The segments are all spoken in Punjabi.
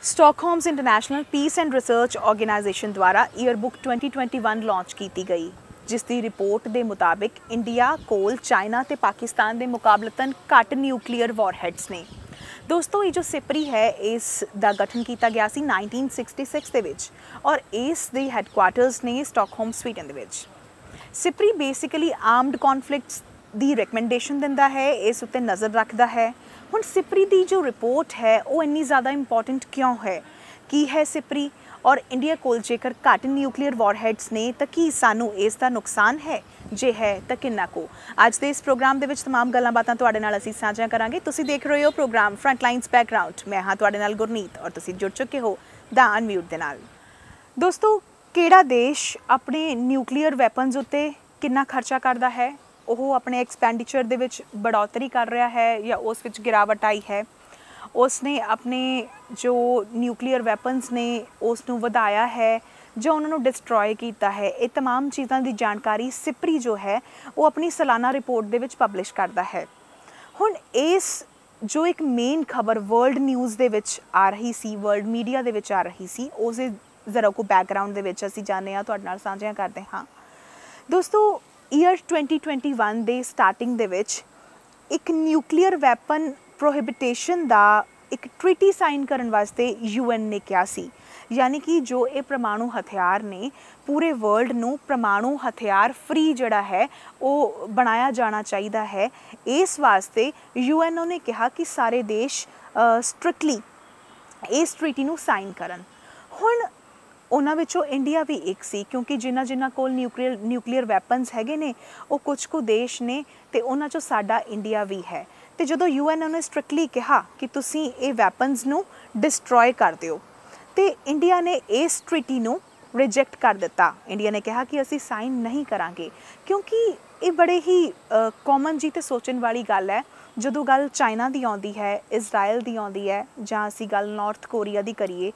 स्टॉकहोम्स international peace and research organisation द्वारा ईयरबुक 2021 लॉन्च की गई, जिस दी रिपोर्ट के मुताबिक इंडिया कोल चाइना ते पाकिस्तान के मुकाबलतन घट न्यूक्लीयर वॉरहेड्स ने। दोस्तों, ये जो सिपरी है इस दा गठन किया गया सी 1966 दे विच और इस दे हैडक्वार्टर्स ने स्टॉकहोम स्वीडन दे विच। सिपरी बेसिकली आर्मड कॉन्फ्लिक्ट्स दी रिकमेंडेशन दिंदा है, इस उत्ते नज़र रखता है। हुण सिपरी दी जो रिपोर्ट है वो इन्नी ज़्यादा इंपॉर्टेंट क्यों है, की है सिपरी और इंडिया कोल जेकर घट न्यूक्लीयर वॉरहेड्स ने तो की सानू इसका नुकसान है, जे है तो किन्ना को। अज के इस प्रोग्राम के तमाम गल्लां बातां तुहाडे नाल असीं साझा करांगे। तुसीं देख रहे हो प्रोग्राम फ्रंटलाइन्स बैकग्राउंड। मैं हाँ तुहाडे नाल गुरनीत और तुसीं जुड़ चुके हो द अनम्यूट दे नाल। दोस्तों, किहड़ा देश अपने न्यूक्लीयर वैपन्स उत्ते कितना खर्चा करता है, वो अपने एक्सपेंडिचर दे विच बढ़ोतरी कर रहा है या उस विच गिरावट आई है, उसने अपने जो न्यूक्लीयर वैपन्स ने उसनू वधाया है, जो उन्होंने डिस्ट्रॉय किया है, ये तमाम चीज़ों की जानकारी सिपरी जो है वो अपनी सालाना रिपोर्ट दे विच पब्लिश करता है। हुण इस जो एक मेन खबर वर्ल्ड न्यूज़ दे विच आ रही सी, वर्ल्ड मीडिया दे विच आ रही सी, उस ज़रा को बैकग्राउंड दे विच असीं जाने तुहाडे नाल साझा करते हाँ। दोस्तों, ईयर 2021 दे स्टार्टिंग दे विच एक न्यूक्लीयर वैपन प्रोहिबिटेशन दा एक ट्रीटी साइन करन वास्ते UN ने कहा सी, यानी कि जो ये परमाणु हथियार ने पूरे वर्ल्ड नू परमाणु हथियार फ्री जड़ा है वो बनाया जाना चाहिए है। इस वास्ते UN ने कहा कि सारे देश स्ट्रिक्टली इस ट्रीटी नू साइन करन। हुण उन्हां विचों इंडिया भी एक सी, क्योंकि जिन्हां कोल न्यूक्लीयर वैपन्स हैगे ने वो कुछ को देश ने ते उन्हां चों साडा इंडिया भी है। तो जो UN ने स्ट्रिक्टली कहा कि तुसीं ये वैपन्स नू डिस्ट्रॉय कर दिओ, तो इंडिया ने इस ट्रीटी नू रिजेक्ट कर दिता। इंडिया ने कहा कि असीं साइन नहीं करांगे, क्योंकि ये बड़े ही कॉमन जी ते सोचण वाली गल है। जदों गल चाइना दी आउंदी है, इजराइल दी आउंदी है, जां असीं गल नॉर्थ कोरिया दी करिए,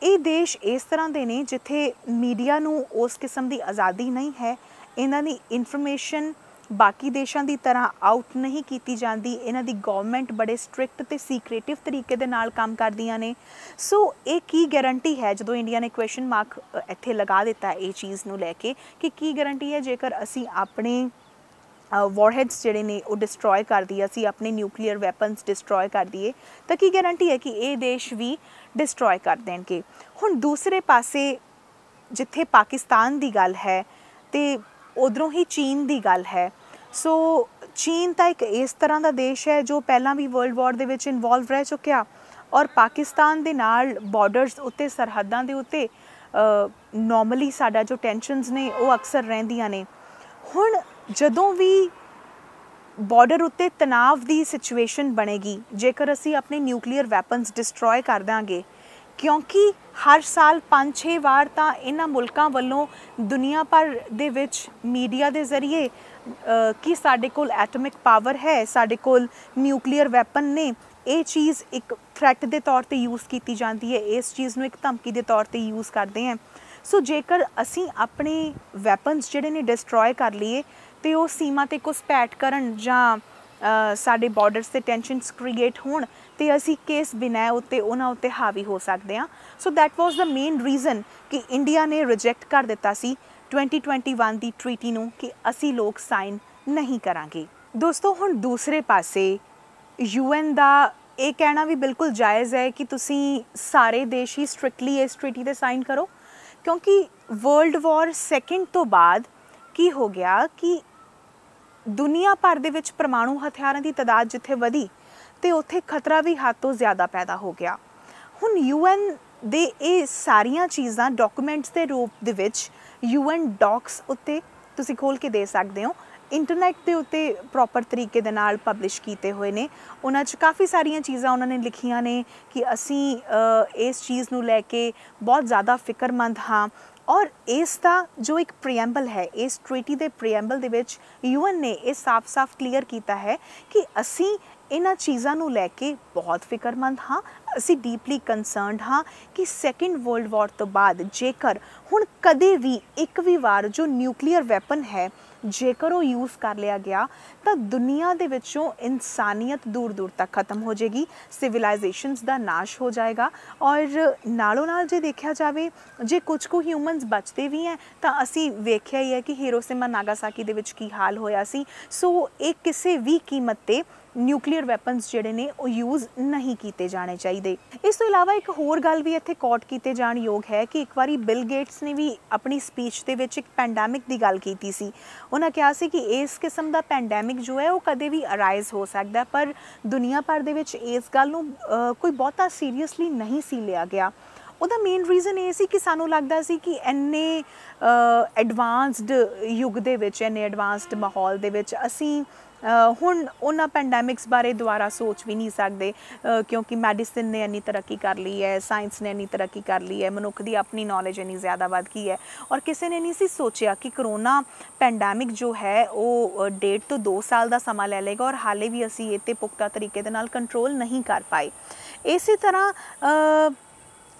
ये देश इस तरह के ने जिथे मीडिया नू उस किस्म की आज़ादी नहीं है, इन्हां दी इन्फॉर्मेशन बाकी देशों की तरह आउट नहीं की जाती, इन्हां दी गवर्नमेंट बड़े स्ट्रिक्ट ते सीक्रेटिव तरीके दे नाल काम करदियां ने। सो ये की गारंटी है, जो इंडिया ने क्वेश्चन मार्क इत्थे लगा दिता है ये चीज़ नू लैके कि की गारंटी है जेकर असी अपने वॉरहेड्स जिहड़े ने वो डिस्ट्रॉय कर दिए, असी अपने न्यूक्लीयर वैपन्स डिस्ट्रॉय कर दिए, तो की गारंटी है कि ये देश भी डिस्ट्रॉय कर देंगे। हुण दूसरे पासे जिथे पाकिस्तान की गल है तो उधरों ही चीन की गल है। सो चीन तो एक इस तरह का देश है जो पहला भी वर्ल्ड वॉर दे विच इनवॉल्व रह चुकिया और पाकिस्तान दे नाल बॉर्डर्स उत्ते सरहदां दे उत्ते नॉर्मली साडा जो टेंशनस ने वो अक्सर रहिंदियां ने। हुण जदों भी बॉर्डर उत्ते तनाव की सिचुएशन बनेगी, जेकर असी अपने न्यूक्लीयर वैपन्स डिस्ट्रॉय कर देंगे, क्योंकि हर साल 5-6 वार तो इन्हां मुल्कां वल्लों दुनिया भर दे विच मीडिया के जरिए कि साडे कोल एटमिक पावर है, साडे कोल न्यूक्लीयर वैपन ने, ये चीज़ एक थ्रैट के तौर पर यूज़ की जाती है, इस चीज़ को एक धमकी के तौर पर यूज़ करते हैं। सो जेकर असी अपने वैपन्स जिहड़े ने डिस्ट्रॉय कर लिए तो वो सीमा ते घुसपैठ करन जां साडे बॉर्डर्स से टेंशनस क्रिएट होण ते असी किस बिना उत्ते उन्हां उत्ते हावी हो सकते हैं। So that was the main reason कि इंडिया ने रिजेक्ट कर दिता सी 2021 की ट्रीटी नूं कि असी लोग साइन नहीं करांगे। दोस्तों, हुण दूसरे पासे UN दा ये कहना भी बिल्कुल जायज़ है कि तुसीं सारे देश ही स्ट्रिक्टली इस ट्रीटी ते साइन करो, क्योंकि वर्ल्ड वॉर सैकेंड तो बाद की हो गया कि दुनिया भर दे विच परमाणु हथियारों की तादाद जिथे वधी तो उत्थे खतरा भी हद तो ज़्यादा पैदा हो गया। हुण UN दे ये सारियां चीज़ां डॉक्यूमेंट्स के रूप दे विच UN डॉक्स उत्ते तुसीं खोल के दे सकते हो, इंटरनेट के उत्ते प्रॉपर तरीके दे नाल पब्लिश किए हुए ने। उन्हां च काफ़ी सारियां चीज़ां उन्होंने लिखियां ने कि असी इस चीज़ नूं लैके बहुत ज़्यादा फिक्रमंद हाँ, और इसका जो एक प्रीएम्बल है, इस ट्रीटी के प्रीएम्बल दे विच UN ने यह साफ साफ क्लीयर किया है कि असी इन्हां चीज़ों नूं लैके बहुत फिक्रमंद हाँ, असी डीपली कंसर्नड हाँ कि सैकेंड वर्ल्ड वॉर तो बाद जेकर हुण कदे भी एक भी वार जो न्यूक्लीयर वैपन है ਜੇਕਰ ਉਹ ਯੂਜ਼ ਕਰ ਲਿਆ ਗਿਆ ਤਾਂ ਦੁਨੀਆ ਦੇ ਵਿੱਚੋਂ ਇਨਸਾਨੀਅਤ ਦੂਰ ਦੂਰ ਤੱਕ ਖਤਮ ਹੋ ਜਾਏਗੀ, ਸਿਵਲਾਈਜੇਸ਼ਨਸ ਦਾ ਨਾਸ਼ ਹੋ ਜਾਏਗਾ। ਔਰ ਨਾਲੋਂ ਨਾਲ ਜੇ ਦੇਖਿਆ ਜਾਵੇ ਜੇ ਕੁਝ ਕੁ ਹਿਊਮਨਸ ਬਚਦੇ ਵੀ ਹੈ ਤਾਂ ਅਸੀਂ ਵੇਖਿਆ ਹੀ ਹੈ ਕਿ ਹੀਰੋਸ਼ੀਮਾ ਨਾਗਾਸਾਕੀ ਦੇ ਵਿੱਚ ਕੀ ਹਾਲ ਹੋਇਆ ਸੀ। ਸੋ ਇਹ ਕਿਸੇ ਵੀ ਕੀਮਤ 'ਤੇ ਨਿਊਕਲੀਅਰ ਵੈਪਨਸ ਜਿਹੜੇ ਨੇ ਉਹ ਯੂਜ਼ ਨਹੀਂ ਕੀਤੇ ਜਾਣੇ ਚਾਹੀਦੇ। ਇਸ ਤੋਂ ਇਲਾਵਾ ਇੱਕ ਹੋਰ ਗੱਲ ਵੀ ਇੱਥੇ ਕੋਟ ਕੀਤੇ ਜਾਣ ਯੋਗ ਹੈ ਕਿ ਇੱਕ ਵਾਰੀ ਬਿਲ ਗੇਟਸ ਨੇ ਵੀ ਆਪਣੀ ਸਪੀਚ ਦੇ ਵਿੱਚ ਇੱਕ ਪੈਂਡੈਮਿਕ ਦੀ ਗੱਲ ਕੀਤੀ ਸੀ। ਉਹਨਾਂ ਕਿਹਾ ਸੀ ਕਿ ਇਸ ਕਿਸਮ ਦਾ ਪੈਂਡੈਮਿਕ ਜੋ ਹੈ ਉਹ ਕਦੇ ਵੀ ਅਰਾਈਜ਼ ਹੋ ਸਕਦਾ, ਪਰ ਦੁਨੀਆ ਭਰ ਦੇ ਵਿੱਚ ਇਸ ਗੱਲ ਨੂੰ ਕੋਈ ਬਹੁਤਾ ਸੀਰੀਅਸਲੀ ਨਹੀਂ ਸੀ ਲਿਆ ਗਿਆ। ਉਹਦਾ ਮੇਨ ਰੀਜ਼ਨ ਇਹ ਸੀ ਕਿ ਸਾਨੂੰ ਲੱਗਦਾ ਸੀ ਕਿ ਇੰਨੇ ਐਡਵਾਂਸਡ ਯੁੱਗ ਦੇ ਵਿੱਚ, ਇੰਨੇ ਐਡਵਾਂਸਡ ਮਾਹੌਲ ਦੇ ਵਿੱਚ ਅਸੀਂ ਹੁਣ ਉਹਨਾਂ ਪੈਂਡੈਮਿਕਸ ਬਾਰੇ ਦੁਬਾਰਾ ਸੋਚ ਵੀ ਨਹੀਂ ਸਕਦੇ, ਕਿਉਂਕਿ ਮੈਡੀਸਿਨ ਨੇ ਇੰਨੀ ਤਰੱਕੀ ਕਰ ਲਈ ਹੈ, ਸਾਇੰਸ ਨੇ ਇੰਨੀ ਤਰੱਕੀ ਕਰ ਲਈ ਹੈ, ਮਨੁੱਖ ਦੀ ਆਪਣੀ ਨੌਲੇਜ ਇੰਨੀ ਜ਼ਿਆਦਾ ਵੱਧ ਗਈ ਹੈ। ਔਰ ਕਿਸੇ ਨੇ ਨਹੀਂ ਸੀ ਸੋਚਿਆ ਕਿ ਕਰੋਨਾ ਪੈਂਡੈਮਿਕ ਜੋ ਹੈ ਉਹ 1.5 ਤੋਂ 2 ਸਾਲ ਦਾ ਸਮਾਂ ਲੈ ਲਏਗਾ ਔਰ ਹਾਲੇ ਵੀ ਅਸੀਂ ਇਹ 'ਤੇ ਪੁਖਤਾ ਤਰੀਕੇ ਦੇ ਨਾਲ ਕੰਟਰੋਲ ਨਹੀਂ ਕਰ ਪਾਏ। ਇਸੇ ਤਰ੍ਹਾਂ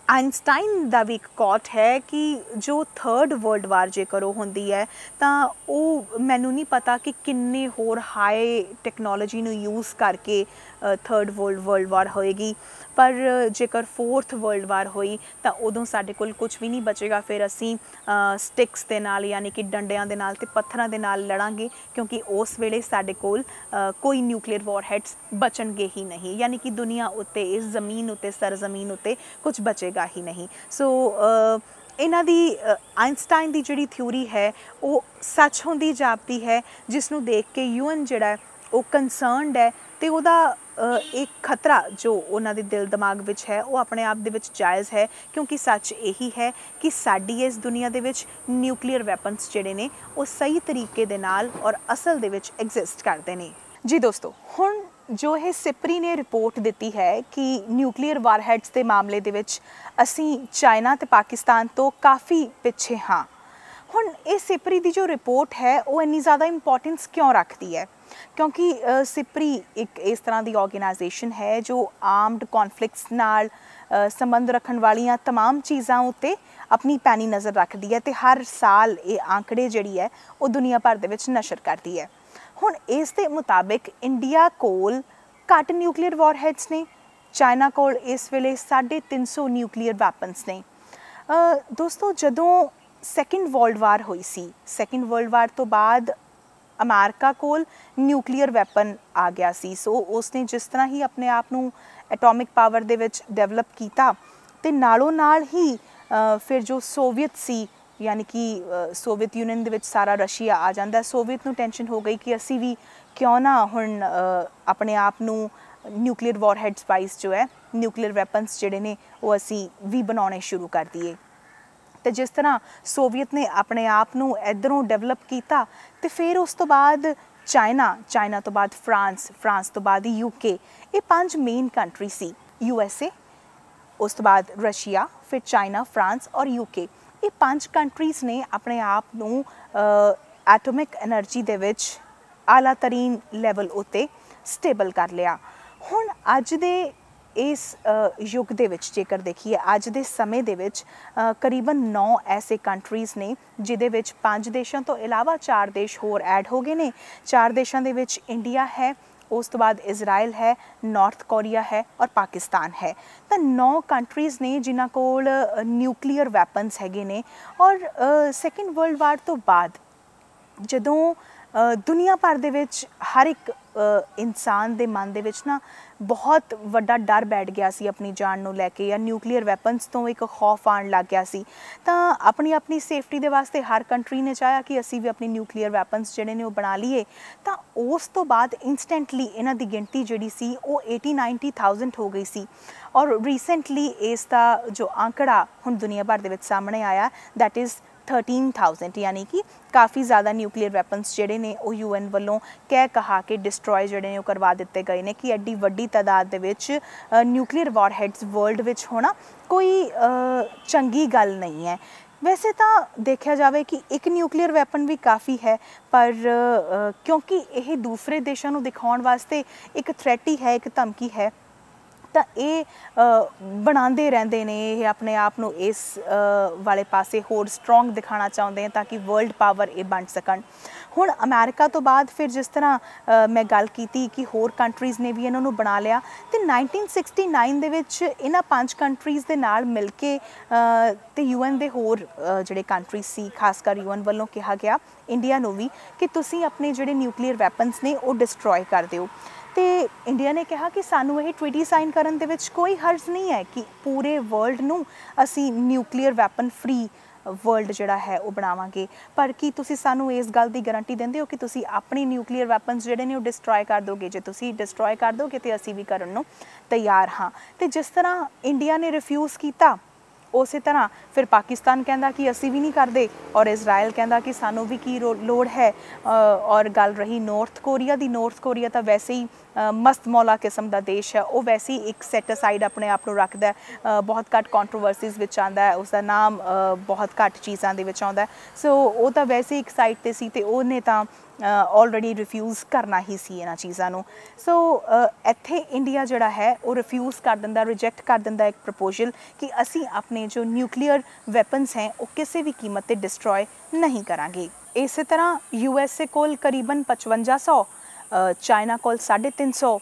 ਆਇਨਸਟਾਈਨ ਦਾ ਵੀ ਇੱਕ ਕੋਟ ਹੈ ਕਿ ਜੋ 3rd ਵਰਲਡ ਵਾਰ ਜੇਕਰ ਉਹ ਹੁੰਦੀ ਹੈ ਤਾਂ ਉਹ ਮੈਨੂੰ ਨਹੀਂ ਪਤਾ ਕਿ ਕਿੰਨੇ ਹੋਰ ਹਾਈ ਟੈਕਨੋਲੋਜੀ ਨੂੰ ਯੂਜ਼ ਕਰਕੇ 3rd ਵਰਲਡ ਵਾਰ ਹੋਏਗੀ, ਪਰ ਜੇਕਰ 4th ਵਰਲਡ ਵਾਰ ਹੋਈ ਤਾਂ ਉਦੋਂ ਸਾਡੇ ਕੋਲ ਕੁਝ ਵੀ ਨਹੀਂ ਬਚੇਗਾ। ਫਿਰ ਅਸੀਂ ਸਟਿਕਸ ਦੇ ਨਾਲ ਯਾਨੀ ਕਿ ਡੰਡਿਆਂ ਦੇ ਨਾਲ ਅਤੇ ਪੱਥਰਾਂ ਦੇ ਨਾਲ ਲੜਾਂਗੇ, ਕਿਉਂਕਿ ਉਸ ਵੇਲੇ ਸਾਡੇ ਕੋਲ ਕੋਈ ਨਿਊਕਲੀਅਰ ਵਾਰਹੈਡਸ ਬਚਣਗੇ ਹੀ ਨਹੀਂ, ਯਾਨੀ ਕਿ ਦੁਨੀਆ ਉੱਤੇ, ਇਸ ਜ਼ਮੀਨ ਉੱਤੇ, ਸਰਜ਼ਮੀਨ ਉੱਤੇ ਕੁਝ ਬਚੇਗਾ ਹੀ ਨਹੀਂ। ਸੋ ਇਹਨਾਂ ਦੀ ਆਇਨਸਟਾਈਨ ਦੀ ਜਿਹੜੀ ਥਿਊਰੀ ਹੈ ਉਹ ਸੱਚ ਹੁੰਦੀ ਜਾਪਦੀ ਹੈ, ਜਿਸ ਨੂੰ ਦੇਖ ਕੇ UN ਜਿਹੜਾ ਉਹ ਕੰਸਰਨਡ ਹੈ ਅਤੇ ਉਹਦਾ ਇੱਕ ਖਤਰਾ ਜੋ ਉਹਨਾਂ ਦੇ ਦਿਲ ਦਿਮਾਗ ਵਿੱਚ ਹੈ ਉਹ ਆਪਣੇ ਆਪ ਦੇ ਵਿੱਚ ਜਾਇਜ਼ ਹੈ, ਕਿਉਂਕਿ ਸੱਚ ਇਹੀ ਹੈ ਕਿ ਸਾਡੀ ਇਸ ਦੁਨੀਆ ਦੇ ਵਿੱਚ ਨਿਊਕਲੀਅਰ ਵੈਪਨਸ ਜਿਹੜੇ ਨੇ ਉਹ ਸਹੀ ਤਰੀਕੇ ਦੇ ਨਾਲ ਔਰ ਅਸਲ ਦੇ ਵਿੱਚ ਐਗਜ਼ਿਸਟ ਕਰਦੇ ਨੇ। ਜੀ ਦੋਸਤੋ, ਹੁਣ ਜੋ ਇਹ ਸਿਪਰੀ ਨੇ ਰਿਪੋਰਟ ਦਿੱਤੀ ਹੈ ਕਿ ਨਿਊਕਲੀਅਰ ਵਾਰਹੈਡਸ ਦੇ ਮਾਮਲੇ ਦੇ ਵਿੱਚ ਅਸੀਂ ਚਾਈਨਾ ਅਤੇ ਪਾਕਿਸਤਾਨ ਤੋਂ ਕਾਫੀ ਪਿੱਛੇ ਹਾਂ। ਹੁਣ ਇਹ ਸਿਪਰੀ ਦੀ ਜੋ ਰਿਪੋਰਟ ਹੈ ਉਹ ਇੰਨੀ ਜ਼ਿਆਦਾ ਇੰਪੋਰਟੈਂਸ ਕਿਉਂ ਰੱਖਦੀ ਹੈ? ਕਿਉਂਕਿ ਸਿਪਰੀ ਇੱਕ ਇਸ ਤਰ੍ਹਾਂ ਦੀ ਆਰਗੇਨਾਈਜੇਸ਼ਨ ਹੈ ਜੋ ਆਰਮਡ ਕੌਨਫਲਿਕਟਸ ਨਾਲ ਸੰਬੰਧ ਰੱਖਣ ਵਾਲੀਆਂ ਤਮਾਮ ਚੀਜ਼ਾਂ ਉੱਤੇ ਆਪਣੀ ਪੈਣੀ ਨਜ਼ਰ ਰੱਖਦੀ ਹੈ ਅਤੇ ਹਰ ਸਾਲ ਇਹ ਆંકੜੇ ਜਿਹੜੀ ਹੈ ਉਹ ਦੁਨੀਆ ਭਰ ਦੇ ਵਿੱਚ ਨਸ਼ਰ ਕਰਦੀ ਹੈ। ਹੁਣ ਇਸ ਦੇ ਮੁਤਾਬਿਕ ਇੰਡੀਆ ਕੋਲ ਘੱਟ ਨਿਊਕਲੀਅਰ ਵਾਰਹੈਡਸ ਨੇ, ਚਾਈਨਾ ਕੋਲ ਇਸ ਵੇਲੇ 350 ਨਿਊਕਲੀਅਰ ਵੈਪਨਸ ਨੇ। ਦੋਸਤੋ, ਜਦੋਂ 2nd ਵਰਲਡ ਵਾਰ ਹੋਈ ਸੀ, 2nd ਵਰਲਡ ਵਾਰ ਤੋਂ ਬਾਅਦ ਅਮਰੀਕਾ ਕੋਲ ਨਿਊਕਲੀਅਰ ਵੈਪਨ ਆ ਗਿਆ ਸੀ। ਸੋ ਉਸਨੇ ਜਿਸ ਤਰ੍ਹਾਂ ਹੀ ਆਪਣੇ ਆਪ ਨੂੰ ਐਟੋਮਿਕ ਪਾਵਰ ਦੇ ਵਿੱਚ ਡਿਵੈਲਪ ਕੀਤਾ ਅਤੇ ਨਾਲੋਂ ਨਾਲ ਹੀ ਫਿਰ ਜੋ ਸੋਵੀਅਤ ਸੀ, ਯਾਨੀ ਕਿ ਸੋਵੀਅਤ ਯੂਨੀਅਨ ਦੇ ਵਿੱਚ ਸਾਰਾ ਰਸ਼ੀਆ ਆ ਜਾਂਦਾ। ਸੋਵੀਅਤ ਨੂੰ ਟੈਨਸ਼ਨ ਹੋ ਗਈ ਕਿ ਅਸੀਂ ਵੀ ਕਿਉਂ ਨਾ ਹੁਣ ਆਪਣੇ ਆਪ ਨੂੰ ਨਿਊਕਲੀਅਰ ਵਾਰਹੈਡਸ ਵਾਈਜ਼ ਜੋ ਹੈ ਨਿਊਕਲੀਅਰ ਵੈਪਨਸ ਜਿਹੜੇ ਨੇ ਉਹ ਅਸੀਂ ਵੀ ਬਣਾਉਣੇ ਸ਼ੁਰੂ ਕਰ ਦਈਏ। ਅਤੇ ਜਿਸ ਤਰ੍ਹਾਂ ਸੋਵੀਅਤ ਨੇ ਆਪਣੇ ਆਪ ਨੂੰ ਇੱਧਰੋਂ ਡਿਵੈਲਪ ਕੀਤਾ ਅਤੇ ਫਿਰ ਉਸ ਤੋਂ ਬਾਅਦ ਚਾਈਨਾ ਤੋਂ ਬਾਅਦ ਫਰਾਂਸ ਤੋਂ ਬਾਅਦ UK, ਇਹ 5 ਮੇਨ ਕੰਟਰੀ ਸੀ। USA, ਉਸ ਤੋਂ ਬਾਅਦ ਰਸ਼ੀਆ, ਫਿਰ ਚਾਈਨਾ, ਫਰਾਂਸ ਔਰ UK। ਇਹ 5 ਕੰਟਰੀਜ਼ ਨੇ ਆਪਣੇ ਆਪ ਨੂੰ ਐਟੋਮਿਕ ਐਨਰਜੀ ਦੇ ਵਿੱਚ ਆਲਾ ਤਰੀਨ ਲੈਵਲ ਉੱਤੇ ਸਟੇਬਲ ਕਰ ਲਿਆ। ਹੁਣ ਅੱਜ ਦੇ ਇਸ ਯੁੱਗ ਦੇ ਵਿੱਚ ਜੇਕਰ ਦੇਖੀਏ, ਅੱਜ ਦੇ ਸਮੇਂ ਦੇ ਵਿੱਚ ਕਰੀਬਨ 9 ਐਸੇ ਕੰਟਰੀਜ਼ ਨੇ ਜਿਹਦੇ ਵਿੱਚ 5 ਦੇਸ਼ਾਂ ਤੋਂ ਇਲਾਵਾ 4 ਦੇਸ਼ ਹੋਰ ਐਡ ਹੋ ਗਏ ਨੇ। 4 ਦੇਸ਼ਾਂ ਦੇ ਵਿੱਚ ਇੰਡੀਆ ਹੈ, ਉਸ ਤੋਂ ਬਾਅਦ ਇਜ਼ਰਾਈਲ ਹੈ, ਨਾਰਥ ਕੋਰੀਆ ਹੈ ਔਰ ਪਾਕਿਸਤਾਨ ਹੈ। ਤਾਂ 9 ਕੰਟਰੀਜ਼ ਨੇ ਜਿਨ੍ਹਾਂ ਕੋਲ ਨਿਊਕਲੀਅਰ ਵੈਪਨਸ ਹੈਗੇ ਨੇ। ਔਰ 2nd ਵਰਲਡ ਵਾਰ ਤੋਂ ਬਾਅਦ ਜਦੋਂ ਦੁਨੀਆ ਭਰ ਦੇ ਵਿੱਚ ਹਰ ਇੱਕ ਇਨਸਾਨ ਦੇ ਮਨ ਦੇ ਵਿੱਚ ਨਾ ਬਹੁਤ ਵੱਡਾ ਡਰ ਬੈਠ ਗਿਆ ਸੀ ਆਪਣੀ ਜਾਨ ਨੂੰ ਲੈ ਕੇ, ਜਾਂ ਨਿਊਕਲੀਅਰ ਵੈਪਨਸ ਤੋਂ ਇੱਕ ਖੌਫ ਆਉਣ ਲੱਗ ਗਿਆ ਸੀ, ਤਾਂ ਆਪਣੀ ਸੇਫਟੀ ਦੇ ਵਾਸਤੇ ਹਰ ਕੰਟਰੀ ਨੇ ਚਾਹਿਆ ਕਿ ਅਸੀਂ ਵੀ ਆਪਣੀ ਨਿਊਕਲੀਅਰ ਵੈਪਨਸ ਜਿਹੜੇ ਨੇ ਉਹ ਬਣਾ ਲਈਏ। ਤਾਂ ਉਸ ਤੋਂ ਬਾਅਦ ਇੰਸਟੈਂਟਲੀ ਇਹਨਾਂ ਦੀ ਗਿਣਤੀ ਜਿਹੜੀ ਸੀ ਉਹ 80-90,000 ਹੋ ਗਈ ਸੀ। ਔਰ ਰੀਸੈਂਟਲੀ ਇਸ ਦਾ ਜੋ ਆંકੜਾ ਹੁਣ ਦੁਨੀਆ ਭਰ ਦੇ ਵਿੱਚ ਸਾਹਮਣੇ ਆਇਆ, ਦੈਟ ਇਜ਼ 13,000, ਯਾਨੀ ਕਿ ਕਾਫੀ ਜ਼ਿਆਦਾ ਨਿਊਕਲੀਅਰ ਵੈਪਨਸ ਜਿਹੜੇ ਨੇ ਉਹ UN ਵੱਲੋਂ ਕਹਾ ਕੇ ਡਿਸਟਰੋਏ ਜਿਹੜੇ ਨੇ ਉਹ ਕਰਵਾ ਦਿੱਤੇ ਗਏ ਨੇ ਕਿ ਐਡੀ ਵੱਡੀ ਤਾਦਾਦ ਦੇ ਵਿੱਚ ਨਿਊਕਲੀਅਰ ਵਾਰਹੈਡਸ ਵਰਲਡ ਵਿੱਚ ਹੋਣਾ ਕੋਈ ਚੰਗੀ ਗੱਲ ਨਹੀਂ ਹੈ। ਵੈਸੇ ਤਾਂ ਦੇਖਿਆ ਜਾਵੇ ਕਿ ਇੱਕ ਨਿਊਕਲੀਅਰ ਵੈਪਨ ਵੀ ਕਾਫੀ ਹੈ, ਪਰ ਕਿਉਂਕਿ ਇਹ ਦੂਸਰੇ ਦੇਸ਼ਾਂ ਨੂੰ ਦਿਖਾਉਣ ਵਾਸਤੇ ਇੱਕ ਥ੍ਰੈਟ ਹੀ ਹੈ, ਇੱਕ ਧਮਕੀ ਹੈ, ਤਾਂ ਇਹ ਬਣਾਉਂਦੇ ਰਹਿੰਦੇ ਨੇ। ਇਹ ਆਪਣੇ ਆਪ ਨੂੰ ਇਸ ਵਾਲੇ ਪਾਸੇ ਹੋਰ ਸਟਰੋਂਗ ਦਿਖਾਉਣਾ ਚਾਹੁੰਦੇ ਆ ਤਾਂ ਕਿ ਵਰਲਡ ਪਾਵਰ ਇਹ ਬਣ ਸਕਣ। ਹੁਣ ਅਮਰੀਕਾ ਤੋਂ ਬਾਅਦ ਫਿਰ ਜਿਸ ਤਰ੍ਹਾਂ ਮੈਂ ਗੱਲ ਕੀਤੀ ਕਿ ਹੋਰ ਕੰਟਰੀਜ਼ ਨੇ ਵੀ ਇਹਨਾਂ ਨੂੰ ਬਣਾ ਲਿਆ ਤੇ 1969 ਦੇ ਵਿੱਚ ਇਹਨਾਂ 5 ਕੰਟਰੀਜ਼ ਦੇ ਨਾਲ ਮਿਲ ਕੇ ਤੇ ਯੂਐਨ ਦੇ ਹੋਰ ਜਿਹੜੇ ਕੰਟਰੀਜ਼ ਸੀ ਖਾਸ ਕਰ ਯੂਐਨ ਵੱਲੋਂ ਕਿਹਾ ਗਿਆ ਇੰਡੀਆ ਨੂੰ ਵੀ ਕਿ ਤੁਸੀਂ ਆਪਣੇ ਜਿਹੜੇ ਨਿਊਕਲੀਅਰ ਵੈਪਨਸ ਨੇ ਉਹ ਡਿਸਟਰੋਏ ਕਰ ਦਿਓ। ਤੇ ਇੰਡੀਆ ਨੇ ਕਿਹਾ ਕਿ ਸਾਨੂੰ ਇਹ ਟ੍ਰੀਟੀ ਸਾਈਨ ਕਰਨ ਦੇ ਵਿੱਚ ਕੋਈ ਹਰਜ਼ ਨਹੀਂ ਹੈ ਕਿ ਪੂਰੇ ਵਰਲਡ ਨੂੰ ਅਸੀਂ ਨਿਊਕਲੀਅਰ ਵੈਪਨ ਫ੍ਰੀ ਵਰਲਡ ਜਿਹੜਾ ਹੈ ਉਹ ਬਣਾਵਾਂਗੇ, ਪਰ ਕੀ ਤੁਸੀਂ ਸਾਨੂੰ ਇਸ ਗੱਲ ਦੀ ਗਾਰੰਟੀ ਦਿੰਦੇ ਹੋ ਕਿ ਤੁਸੀਂ ਆਪਣੇ ਨਿਊਕਲੀਅਰ ਵੈਪਨਸ ਜਿਹੜੇ ਨੇ ਉਹ ਡਿਸਟਰੋਏ ਕਰ ਦੋਗੇ? ਜੇ ਤੁਸੀਂ ਡਿਸਟਰੋਏ ਕਰ ਦੋਗੇ ਤੇ ਅਸੀਂ ਵੀ ਕਰਨ ਨੂੰ ਤਿਆਰ ਹਾਂ। ਤੇ ਜਿਸ ਤਰ੍ਹਾਂ ਇੰਡੀਆ ਨੇ ਰਿਫਿਊਜ਼ ਕੀਤਾ ਉਸੇ ਤਰ੍ਹਾਂ ਫਿਰ ਪਾਕਿਸਤਾਨ ਕਹਿੰਦਾ ਕਿ ਅਸੀਂ ਵੀ ਨਹੀਂ ਕਰਦੇ ਔਰ ਇਜ਼ਰਾਈਲ ਕਹਿੰਦਾ ਕਿ ਸਾਨੂੰ ਵੀ ਕੀ ਲੋੜ ਹੈ। ਔਰ ਗੱਲ ਰਹੀ ਨਾਰਥ ਕੋਰੀਆ ਦੀ, ਨਾਰਥ ਕੋਰੀਆ ਤਾਂ ਵੈਸੇ ਹੀ ਮਸਤ ਮੌਲਾ ਕਿਸਮ ਦਾ ਦੇਸ਼ ਹੈ, ਉਹ ਵੈਸੇ ਹੀ ਇੱਕ ਸੈਟ ਅਸਾਈਡ ਆਪਣੇ ਆਪ ਨੂੰ ਰੱਖਦਾ, ਬਹੁਤ ਘੱਟ ਕੰਟਰੋਵਰਸੀਜ਼ ਵਿੱਚ ਆਉਂਦਾ ਹੈ, ਉਸਦਾ ਨਾਮ ਬਹੁਤ ਘੱਟ ਚੀਜ਼ਾਂ ਦੇ ਵਿੱਚ ਆਉਂਦਾ। ਸੋ ਉਹ ਤਾਂ ਵੈਸੇ ਇੱਕ ਸਾਈਡ 'ਤੇ ਸੀ ਤੇ ਉਹਨੇ ਤਾਂ ਆਲਰੇਡੀ ਰਿਫਿਊਜ਼ ਕਰਨਾ ਹੀ ਸੀ ਇਹਨਾਂ ਚੀਜ਼ਾਂ ਨੂੰ। ਸੋ ਇੱਥੇ ਇੰਡੀਆ ਜਿਹੜਾ ਹੈ ਉਹ ਰਿਫਿਊਜ਼ ਕਰ ਦਿੰਦਾ, ਰਿਜੈਕਟ ਕਰ ਦਿੰਦਾ ਇੱਕ ਪ੍ਰਪੋਜ਼ਲ ਕਿ ਅਸੀਂ ਆਪਣੇ ਜੋ ਨਿਊਕਲੀਅਰ ਵੈਪਨਸ ਹੈ ਉਹ ਕਿਸੇ ਵੀ ਕੀਮਤ 'ਤੇ ਡਿਸਟਰੋਏ ਨਹੀਂ ਕਰਾਂਗੇ। ਇਸੇ ਤਰ੍ਹਾਂ USA ਕੋਲ ਕਰੀਬਨ 5500, ਚਾਈਨਾ ਕੋਲ 350,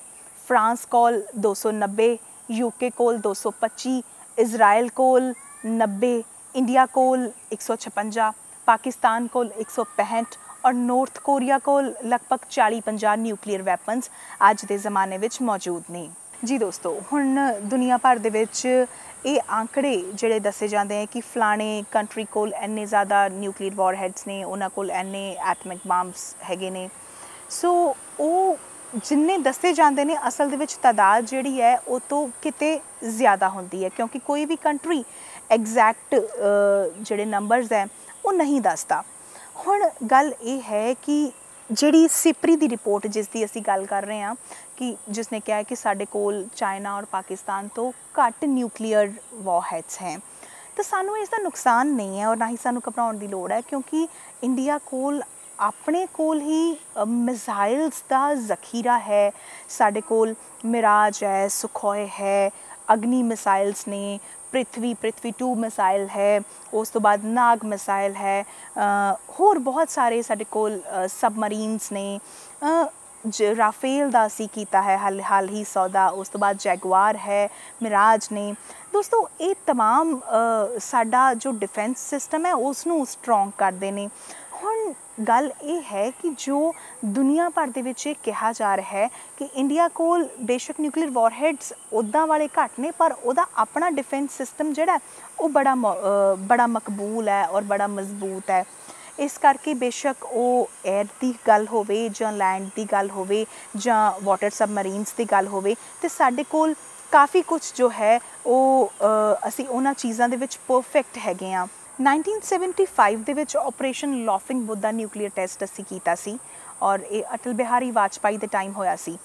ਫਰਾਂਸ ਕੋਲ 290, UK ਕੋਲ 225, ਇਜ਼ਰਾਈਲ ਕੋਲ 90, ਇੰਡੀਆ ਕੋਲ 156, ਪਾਕਿਸਤਾਨ ਕੋਲ 165 ਔਰ ਨਾਰਥ ਕੋਰੀਆ ਕੋਲ ਲਗਭਗ 40-50 ਨਿਊਕਲੀਅਰ ਵੈਪਨਸ ਅੱਜ ਦੇ ਜ਼ਮਾਨੇ ਵਿੱਚ ਮੌਜੂਦ ਨੇ। ਜੀ ਦੋਸਤੋ, ਹੁਣ ਦੁਨੀਆ ਭਰ ਦੇ ਵਿੱਚ ਇਹ ਆંકੜੇ ਜਿਹੜੇ ਦੱਸੇ ਜਾਂਦੇ ਹੈ ਕਿ ਫਲਾਣੇ ਕੰਟਰੀ ਕੋਲ ਇੰਨੇ ਜ਼ਿਆਦਾ ਨਿਊਕਲੀਅਰ ਵਾਰਹੈਡਸ ਨੇ, ਉਹਨਾਂ ਕੋਲ ਇੰਨੇ ਐਟਮਿਕ ਬੰਬਸ ਹੈਗੇ ਨੇ। ਸੋ ਉਹ ਜਿੰਨੇ ਦੱਸੇ ਜਾਂਦੇ ਨੇ ਅਸਲ ਦੇ ਵਿੱਚ ਤਾਦਾਦ ਜਿਹੜੀ ਹੈ ਉਹ ਤੋਂ ਕਿਤੇ ਜ਼ਿਆਦਾ ਹੁੰਦੀ ਹੈ, ਕਿਉਂਕਿ ਕੋਈ ਵੀ ਕੰਟਰੀ ਐਗਜ਼ੈਕਟ ਜਿਹੜੇ ਨੰਬਰਸ ਹੈ ਉਹ ਨਹੀਂ ਦੱਸਦਾ। ਹੁਣ ਗੱਲ ਇਹ ਹੈ ਕਿ ਜਿਹੜੀ ਸਿਪਰੀ ਦੀ ਰਿਪੋਰਟ ਜਿਸ ਦੀ ਅਸੀਂ ਗੱਲ ਕਰ ਰਹੇ ਹਾਂ ਕਿ ਜਿਸਨੇ ਕਿਹਾ ਕਿ ਸਾਡੇ ਕੋਲ ਚਾਈਨਾ ਔਰ ਪਾਕਿਸਤਾਨ ਤੋਂ ਘੱਟ ਨਿਊਕਲੀਅਰ ਵਾਰਹੈਡਸ ਹੈ, ਤਾਂ ਸਾਨੂੰ ਇਸ ਦਾ ਨੁਕਸਾਨ ਨਹੀਂ ਹੈ ਔਰ ਨਾ ਹੀ ਸਾਨੂੰ ਘਬਰਾਉਣ ਦੀ ਲੋੜ ਹੈ, ਕਿਉਂਕਿ ਇੰਡੀਆ ਕੋਲ ਆਪਣੇ ਕੋਲ ਹੀ ਮਿਜ਼ਾਈਲਸ ਦਾ ਜ਼ਖੀਰਾ ਹੈ। ਸਾਡੇ ਕੋਲ ਮਿਰਾਜ ਹੈ, ਸੁਖੋਏ ਹੈ, ਅਗਨੀ ਮਿਸਾइल्स ਨੇ, ਪ੍ਰਿਥਵੀ 2 ਮਿਸਾइल ਹੈ, ਉਸ ਤੋਂ ਬਾਅਦ ਨਾਗ ਮਿਸਾइल ਹੈ, ਹੋਰ ਬਹੁਤ ਸਾਰੇ ਸਾਡੇ ਕੋਲ ਸਬਮਰੀਨਸ ਨੇ। ਰਾਫੇਲ ਦਾ ਅਸੀਂ ਕੀਤਾ ਹੈ ਹਾਲ ਹੀ ਸੌਦਾ, ਉਸ ਤੋਂ ਬਾਅਦ ਜੈਗੁਆਰ ਹੈ, ਮਿਰਾਜ ਨੇ। ਦੋਸਤੋ ਇਹ ਤਮਾਮ ਸਾਡਾ ਜੋ ਡਿਫੈਂਸ ਸਿਸਟਮ ਹੈ ਉਸ ਨੂੰ ਸਟਰੋਂਗ ਕਰਦੇ ਨੇ। ਹੁਣ ਗੱਲ ਇਹ ਹੈ ਕਿ ਜੋ ਦੁਨੀਆ ਭਰ ਦੇ ਵਿੱਚ ਇਹ ਕਿਹਾ ਜਾ ਰਿਹਾ ਹੈ ਕਿ ਇੰਡੀਆ ਕੋਲ ਬੇਸ਼ੱਕ ਨਿਊਕਲੀਅਰ ਵਾਰਹੈਡਸ ਉੱਦਾਂ ਵਾਲੇ ਘੱਟ ਨੇ, ਪਰ ਉਹਦਾ ਆਪਣਾ ਡਿਫੈਂਸ ਸਿਸਟਮ ਜਿਹੜਾ ਉਹ ਬੜਾ ਮਕਬੂਲ ਹੈ ਔਰ ਬੜਾ ਮਜ਼ਬੂਤ ਹੈ। ਇਸ ਕਰਕੇ ਬੇਸ਼ੱਕ ਉਹ 에ਅਰ ਦੀ ਗੱਲ ਹੋਵੇ ਜਾਂ ਲੈਂਡ ਦੀ ਗੱਲ ਹੋਵੇ ਜਾਂ ਵਾਟਰ ਸਬਮਰੀਨਸ ਦੀ ਗੱਲ ਹੋਵੇ, ਤੇ ਸਾਡੇ ਕੋਲ ਕਾਫੀ ਕੁਛ ਜੋ ਹੈ ਉਹ ਅਸੀਂ ਉਹਨਾਂ ਚੀਜ਼ਾਂ ਦੇ ਵਿੱਚ ਪਰਫੈਕਟ ਹੈਗੇ ਹਾਂ। 1975 ਦੇ ਵਿੱਚ operation laughing Buddha nuclear test ਅਸੀਂ ਕੀਤਾ ਸੀ ਔਰ ਇਹ ਅਟਲ ਬਿਹਾਰੀ ਵਾਜਪਾਈ ਦੇ ਟਾਈਮ ਹੋਇਆ ਸੀ।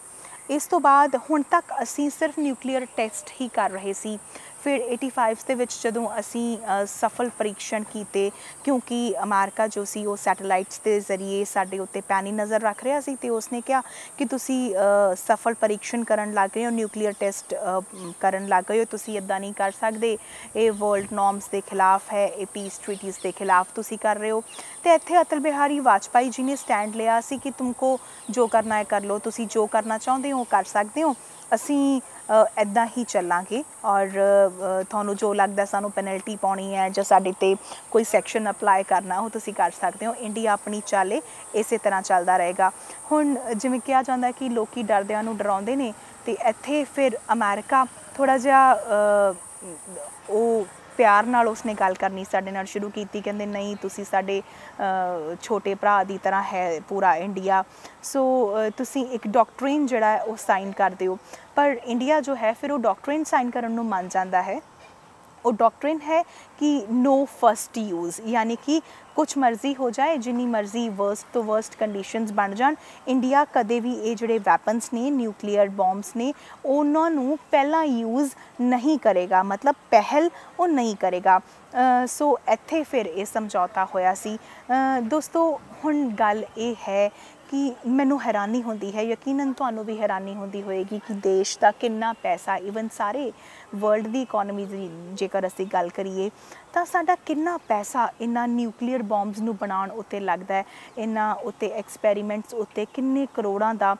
ਇਸ ਤੋਂ ਬਾਅਦ ਹੁਣ ਤੱਕ ਅਸੀਂ ਸਿਰਫ ਨਿਊਕਲੀਅਰ ਟੈਸਟ ਹੀ ਕਰ ਰਹੇ ਸੀ। ਫਿਰ 85 ਦੇ ਵਿੱਚ ਜਦੋਂ ਅਸੀਂ ਸਫਲ ਪਰੀਖਣ ਕੀਤੇ, ਕਿਉਂਕਿ ਅਮਰੀਕਾ ਜੋ ਸੀ ਉਹ ਸੈਟੇਲਾਈਟਸ ਦੇ ਜ਼ਰੀਏ ਸਾਡੇ ਉੱਤੇ ਪੈਣੀ ਨਜ਼ਰ ਰੱਖ ਰਿਹਾ ਸੀ, ਤੇ ਉਸਨੇ ਕਿਹਾ ਕਿ ਤੁਸੀਂ ਸਫਲ ਪਰੀਖਣ ਕਰਨ ਲੱਗ ਗਏ ਹੋ, ਨਿਊਕਲੀਅਰ ਟੈਸਟ ਕਰਨ ਲੱਗ ਗਏ ਹੋ, ਤੁਸੀਂ ਇੱਦਾਂ ਨਹੀਂ ਕਰ ਸਕਦੇ, ਇਹ ਵਰਲਡ ਨੋਰਮਸ ਦੇ ਖਿਲਾਫ ਹੈ, ਇਹ ਪੀਸ ਟ੍ਰੀਟੀਜ਼ ਦੇ ਖਿਲਾਫ ਤੁਸੀਂ ਕਰ ਰਹੇ ਹੋ। ਤੇ ਇੱਥੇ ਅਟਲ ਬਿਹਾਰੀ ਵਾਜਪਾਈ ਜੀ ਨੇ ਸਟੈਂਡ ਲਿਆ ਸੀ ਕਿ ਤੁਮਕੋ ਜੋ ਕਰਨਾ ਹੈ ਕਰ ਲਓ, ਤੁਸੀਂ ਜੋ ਕਰਨਾ ਚਾਹੁੰਦੇ ਹੋ ਕਰ ਸਕਦੇ ਹੋ, ਅਸੀਂ ਇੱਦਾਂ ਹੀ ਚੱਲਾਂਗੇ ਔਰ ਤੁਹਾਨੂੰ ਜੋ ਲੱਗਦਾ ਸਾਨੂੰ ਪੈਨਲਟੀ ਪਾਉਣੀ ਹੈ ਜਾਂ ਸਾਡੇ 'ਤੇ ਕੋਈ ਸੈਕਸ਼ਨ ਅਪਲਾਈ ਕਰਨਾ ਉਹ ਤੁਸੀਂ ਕਰ ਸਕਦੇ ਹੋ। ਇੰਡੀਆ ਆਪਣੀ ਚਾਲੇ ਇਸੇ ਤਰ੍ਹਾਂ ਚੱਲਦਾ ਰਹੇਗਾ। ਹੁਣ ਜਿਵੇਂ ਕਿਹਾ ਜਾਂਦਾ ਕਿ ਲੋਕੀ ਡਰਦਿਆਂ ਨੂੰ ਡਰਾਉਂਦੇ ਨੇ, ਤੇ ਇੱਥੇ ਫਿਰ ਅਮਰੀਕਾ ਥੋੜ੍ਹਾ ਜਿਹਾ ਉਹ ਪਿਆਰ ਨਾਲ ਉਸਨੇ ਗੱਲ ਕਰਨੀ ਸਾਡੇ ਨਾਲ ਸ਼ੁਰੂ ਕੀਤੀ। ਕਹਿੰਦੇ ਨਹੀਂ, ਤੁਸੀਂ ਸਾਡੇ ਛੋਟੇ ਭਰਾ ਦੀ ਤਰ੍ਹਾਂ ਹੈ ਪੂਰਾ ਇੰਡੀਆ, ਸੋ ਤੁਸੀਂ ਇੱਕ ਡਾਕਟਰੀਨ ਜਿਹੜਾ ਹੈ ਉਹ ਸਾਈਨ ਕਰ ਦਿਓ। ਪਰ ਇੰਡੀਆ ਜੋ ਹੈ ਫਿਰ ਉਹ ਡਾਕਟਰੀਨ ਸਾਈਨ ਕਰਨ ਨੂੰ ਮੰਨ ਜਾਂਦਾ ਹੈ। ਉਹ ਡਾਕਟਰੀਨ ਹੈ ਕਿ ਨੋ ਫਸਟ ਯੂਜ਼, ਯਾਨੀ ਕਿ ਕੁਛ ਮਰਜ਼ੀ ਹੋ ਜਾਏ, ਜਿੰਨੀ ਮਰਜ਼ੀ ਵਰਸਟ ਤੋਂ ਵਰਸਟ ਕੰਡੀਸ਼ਨਸ ਬਣ ਜਾਣ, ਇੰਡੀਆ ਕਦੇ ਵੀ ਇਹ ਜਿਹੜੇ ਵੈਪਨਸ ਨੇ, ਨਿਊਕਲੀਅਰ ਬੋਮਬਸ ਨੇ, ਉਹਨਾਂ ਨੂੰ ਪਹਿਲਾਂ ਯੂਜ਼ ਨਹੀਂ ਕਰੇਗਾ, ਮਤਲਬ ਪਹਿਲ ਉਹ ਨਹੀਂ ਕਰੇਗਾ। ਸੋ ਇੱਥੇ ਫਿਰ ਇਹ ਸਮਝੌਤਾ ਹੋਇਆ ਸੀ। ਦੋਸਤੋ ਹੁਣ ਗੱਲ ਇਹ ਹੈ कि मैनू हैरानी होंदी है, यकीनन तुहानू भी हैरानी होंदी होएगी कि देश का कितना पैसा, ईवन सारे वर्ल्ड की इकोनॉमी की जेकर असीं गल करिए तो साडा कितना पैसा इन्हां न्यूक्लीयर बॉम्ब्स नू बनाउण उत्ते लगदा है, इन्हां उत्ते एक्सपैरीमेंट्स उत्ते किन्ने करोड़ां दा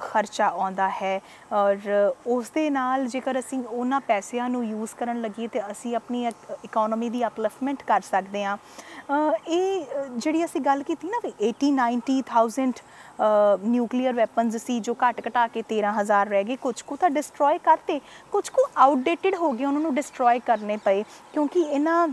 खर्चा आउंदा है। और उस दे नाल जेकर असीं उन्हां पैसिਆਂ ਨੂੰ यूज़ करन लगी तो असीं अपनी इकोनॉमी की अपलिफ्टमेंट कर सकते हाँ। ये जिहड़ी असीं गल कीती ना भी 80-90,000 न्यूक्लीयर वैपन्स सी जो घट घटा के 13,000 रह गए, कुछ को तो डिस्ट्रॉय करते, कुछ को आउटडेटिड हो गए, उन्होंने डिस्ट्रॉय करने पे, क्योंकि इन्हां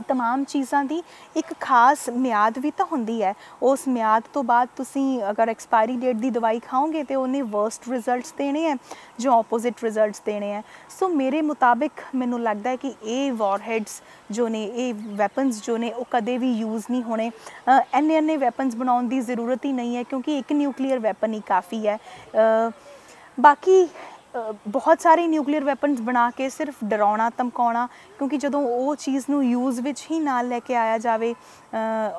तमाम चीज़ों की एक खास म्याद भी तो होंदी है। उस म्याद तो बाद तुसीं अगर एक्सपायरी डेट की दवाई खाओगे तो उन्हें वर्स्ट रिजल्ट्स देने हैं, जो ऑपोजिट रिजल्ट्स देने हैं। सो मेरे मुताबिक मैनू लगता है कि ये वॉरहेड्स जो ने, ये वैपन्स जो ने, वो कदे भी यूज़ नहीं होने। इन्ने वैपन्स बनाने की ज़रूरत ही नहीं है, क्योंकि एक न्यूक्लीयर वैपन ही काफ़ी है। बाकी बहुत सारे न्यूक्लीयर वैपन्स बना के सिर्फ डराउना धमकाउना, क्योंकि जदों वो चीज़ नू यूज़ विच ही नाल लैके आया जाए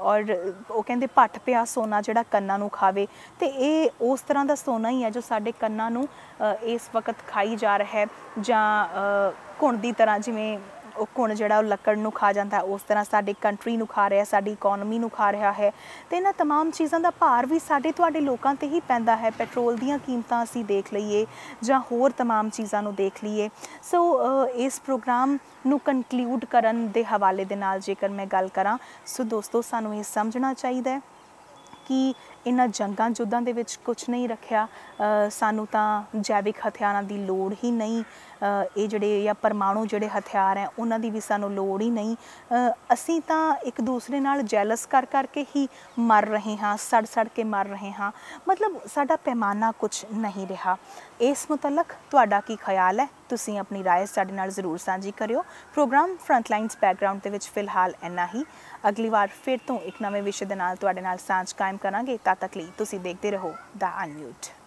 और वो कहते भट पिया सोना जिहड़ा कन्नां नू खावे, तो ये उस तरह का सोना ही है जो साडे कन्नां नू इस वक्त खाई जा रहा है, जां घुण की तरह, जिवें घुण जिहड़ा लकड़ नू खा जाता है उस तरह साडी कंट्री नू खा रहा है, साडी इकोनॉमी नू खा रहा है। तो इन्हां तमाम चीज़ों का भार भी साडे तुहाडे लोकां ते ही पैंदा है। पेट्रोल दीयां कीमतां असीं देख लईए जां होर तमाम चीज़ों नू देख लीए। सो इस प्रोग्राम नू कनकलूड करन दे हवाले दे नाल जेकर मैं गल करां, सो दोस्तों सानू ये समझना चाहिए है कि इन्हां जंगां युद्धां दे विच कुछ नहीं रखिया। सानू तां जैविक हथियारां दी लोड़ ही नहीं, ये जिहड़े या परमाणु जिहड़े हथियार हैं उन्हां दी भी सानू लोड़ ही नहीं। असीं तां एक दूसरे नाल जैलस कर करके ही मर रहे हाँ, सड़ सड़ के मर रहे हाँ, मतलब साडा पैमाना कुछ नहीं रहा। इस मुतलक तुहाडा की ख्याल है, तुसीं अपनी राय साडे नाल ज़रूर साझी करियो। प्रोग्राम फ्रंटलाइन्स बैकग्राउंड दे विच फिलहाल इन्ना ही। अगली बार फिर तो एक नवे विषय दे नाल तुहाडे नाल सांझ कायम करांगे। तद तक लई तुसीं देखदे रहो द अनम्यूट।